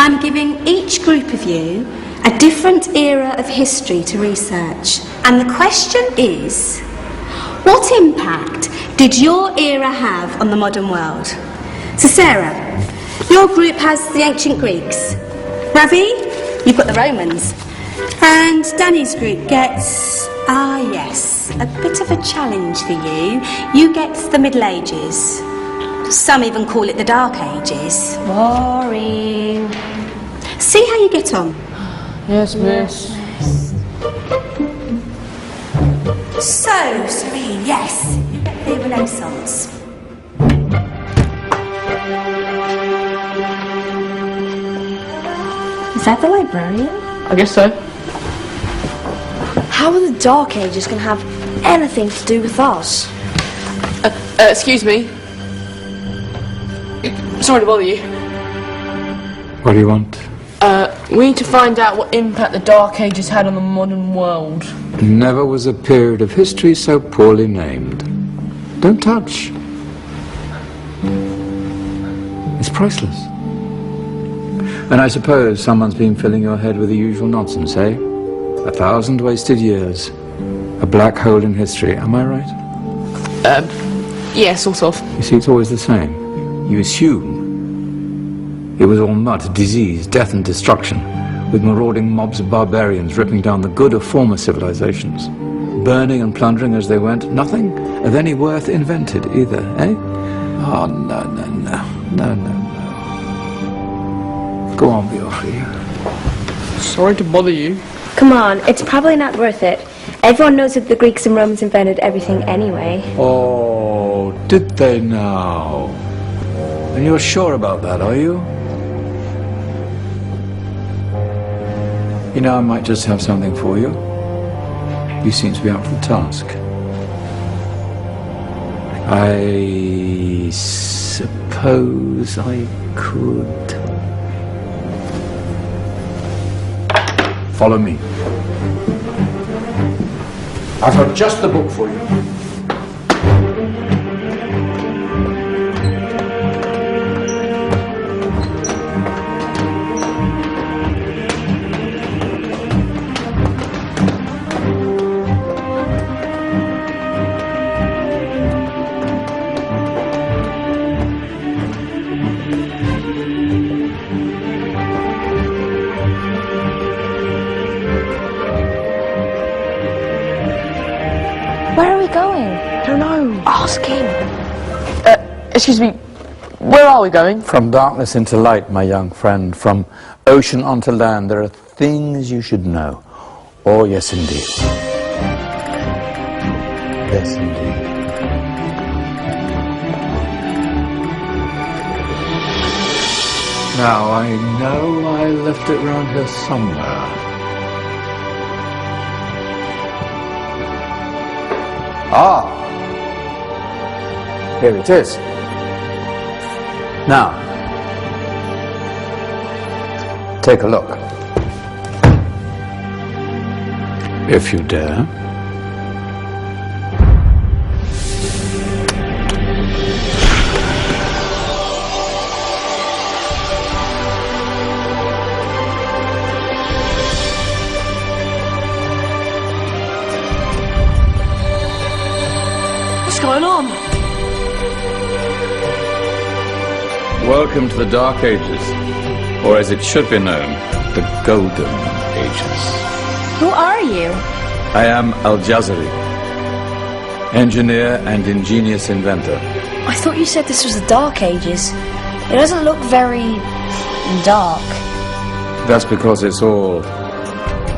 I'm giving each group of you a different era of history to research. And the question is, what impact did your era have on the modern world? So Sarah, your group has the ancient Greeks. Ravi, you've got the Romans. And Danny's group gets, yes, a bit of a challenge for you. You get the Middle Ages. Some even call it the Dark Ages. Boring. See how you get on. Yes, miss. So, Serene, yes, you get the Renaissance. Is that the librarian? I guess so. How are the Dark Ages going to have anything to do with us? Excuse me. Sorry to bother you. What do you want? We need to find out what impact the Dark Ages had on the modern world. Never was a period of history so poorly named. Don't touch. It's priceless. And I suppose someone's been filling your head with the usual nonsense, eh? 1,000 wasted years. A black hole in history, am I right? Yeah, sort of. You see, it's always the same. You assume it was all mud, disease, death and destruction, with marauding mobs of barbarians ripping down the good of former civilizations, burning and plundering as they went. Nothing of any worth invented either, eh? Oh, no, no, no, no, no, no. Go on, Biofri. Sorry to bother you. Come on, it's probably not worth it. Everyone knows that the Greeks and Romans invented everything anyway. Oh, did they now? And you're sure about that, are you? You know, I might just have something for you. You seem to be up for the task. I suppose I could... Follow me. I've got just the book for you. Where are we going? I don't know. Ask him. Excuse me, where are we going? From darkness into light, my young friend. From ocean onto land, there are things you should know. Oh, yes, indeed. Yes, indeed. Now, I know I left it round here somewhere. Ah, here it is. Now, take a look. If you dare. What's going on? Welcome to the Dark Ages, or as it should be known, the Golden Ages. Who are you? I am Al-Jazari, engineer and ingenious inventor. I thought you said this was the Dark Ages. It doesn't look very dark. That's because it's all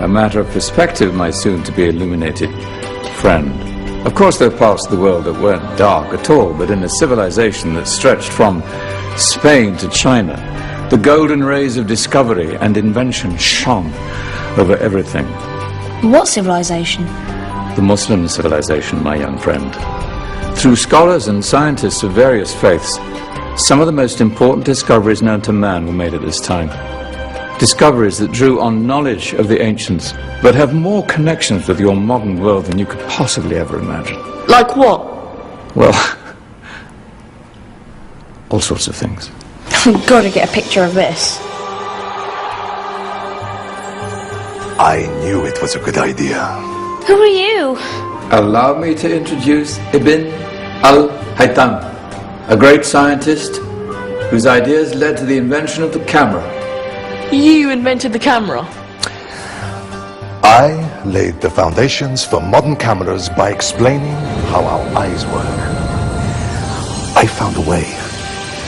a matter of perspective, my soon-to-be illuminated friend. Of course, there are parts of the world that weren't dark at all, but in a civilization that stretched from Spain to China, the golden rays of discovery and invention shone over everything. What civilization? The Muslim civilization, my young friend. Through scholars and scientists of various faiths, some of the most important discoveries known to man were made at this time. Discoveries that drew on knowledge of the ancients, but have more connections with your modern world than you could possibly ever imagine. Like what? Well, all sorts of things. We've got to get a picture of this. I knew it was a good idea. Who are you? Allow me to introduce Ibn al-Haytham, a great scientist whose ideas led to the invention of the camera. You invented the camera? I laid the foundations for modern cameras by explaining how our eyes work. I found a way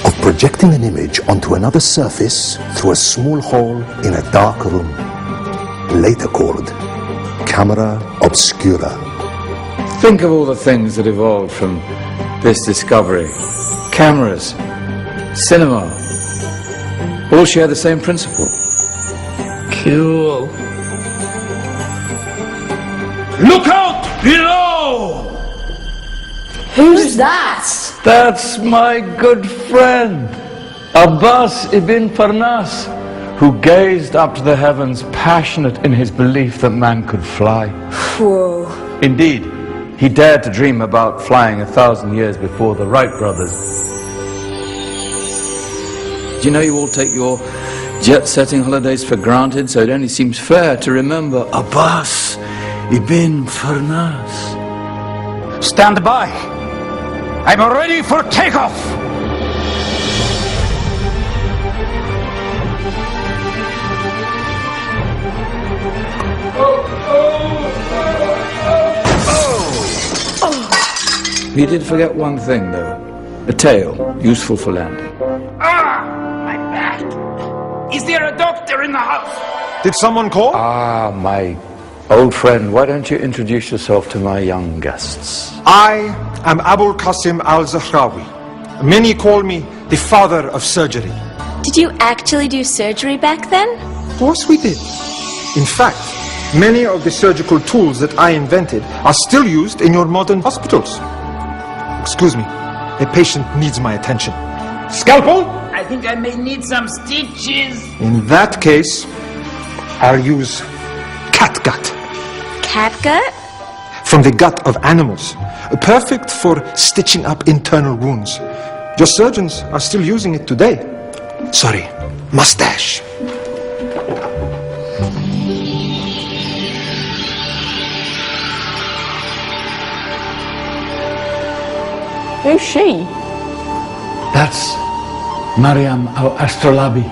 of projecting an image onto another surface through a small hole in a dark room, later called camera obscura. Think of all the things that evolved from this discovery. Cameras, cinema, all share the same principle. Cool. Look out below! Who's that? That's my good friend, Abbas ibn Farnas, who gazed up to the heavens, passionate in his belief that man could fly. Whoa. Indeed, he dared to dream about flying 1,000 years before the Wright brothers. Do you know you all take your jet-setting holidays for granted, so it only seems fair to remember Abbas ibn Farnas. Stand by! I'm ready for takeoff! You did forget one thing, though. A tail, useful for landing. My back! Is there a doctor in the house? Did someone call? Ah, my old friend, why don't you introduce yourself to my young guests? I am Abul Qasim al-Zahrawi. Many call me the father of surgery. Did you actually do surgery back then? Of course we did. In fact, many of the surgical tools that I invented are still used in your modern hospitals. Excuse me, a patient needs my attention. Scalpel? I think I may need some stitches. In that case, I'll use catgut. Catgut? From the gut of animals, perfect for stitching up internal wounds. Your surgeons are still using it today. Sorry, mustache. Who's she? That's Maryam al-Astrolabi,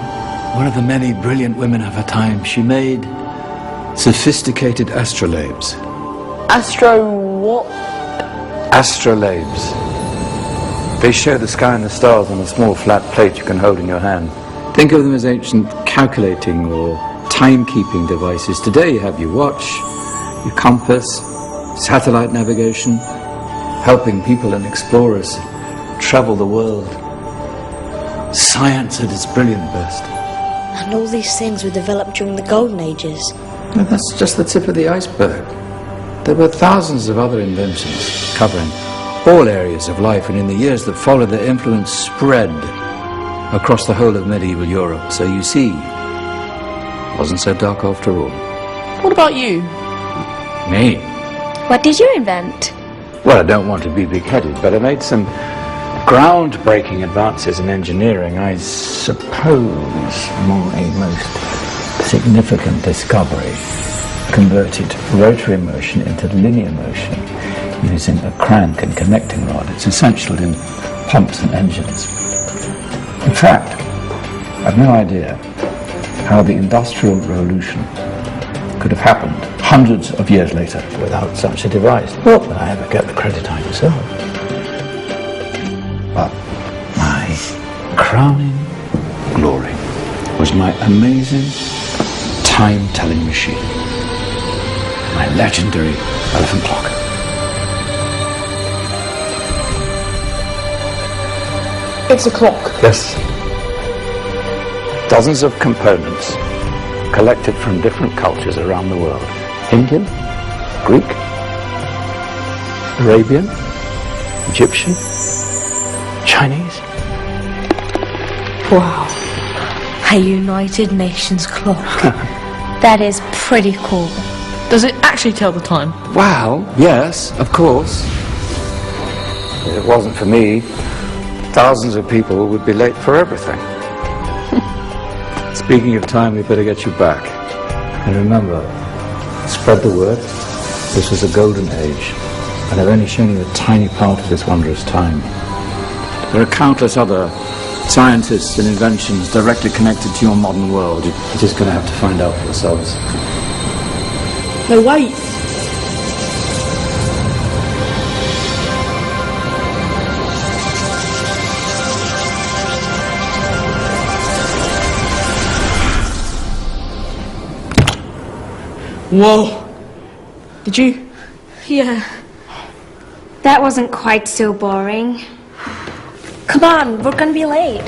one of the many brilliant women of her time. She made sophisticated astrolabes. Astro what? Astrolabes. They show the sky and the stars on a small flat plate you can hold in your hand. Think of them as ancient calculating or timekeeping devices. Today you have your watch, your compass, satellite navigation, helping people and explorers travel the world. Science at its brilliant best. And all these things were developed during the Golden Ages. No, that's just the tip of the iceberg. There were thousands of other inventions covering all areas of life, and in the years that followed, their influence spread across the whole of medieval Europe. So you see, it wasn't so dark after all. What about you? Me? What did you invent? Well, I don't want to be big-headed, but I made some groundbreaking advances in engineering. I suppose my most significant discovery converted rotary motion into linear motion using a crank and connecting rod. It's essential in pumps and engines. In fact, I've no idea how the Industrial Revolution could have happened hundreds of years later without such a device. Not that I ever get the credit I deserve. But my crowning glory was my amazing time-telling machine. My legendary elephant clock. It's a clock. Yes. Dozens of components collected from different cultures around the world. Indian, Greek, Arabian, Egyptian, Chinese. Wow. A United Nations clock. That is pretty cool. Does it actually tell the time? Well, yes, of course. If it wasn't for me, thousands of people would be late for everything. Speaking of time, we better get you back. And remember, Spread the word. This was a golden age, and I've only shown you a tiny part of this wondrous time. There are countless other scientists and inventions directly connected to your modern world. You're just going to have to find out for yourselves. No, wait. Whoa. Did you? Yeah. That wasn't quite so boring. Come on, we're gonna be late.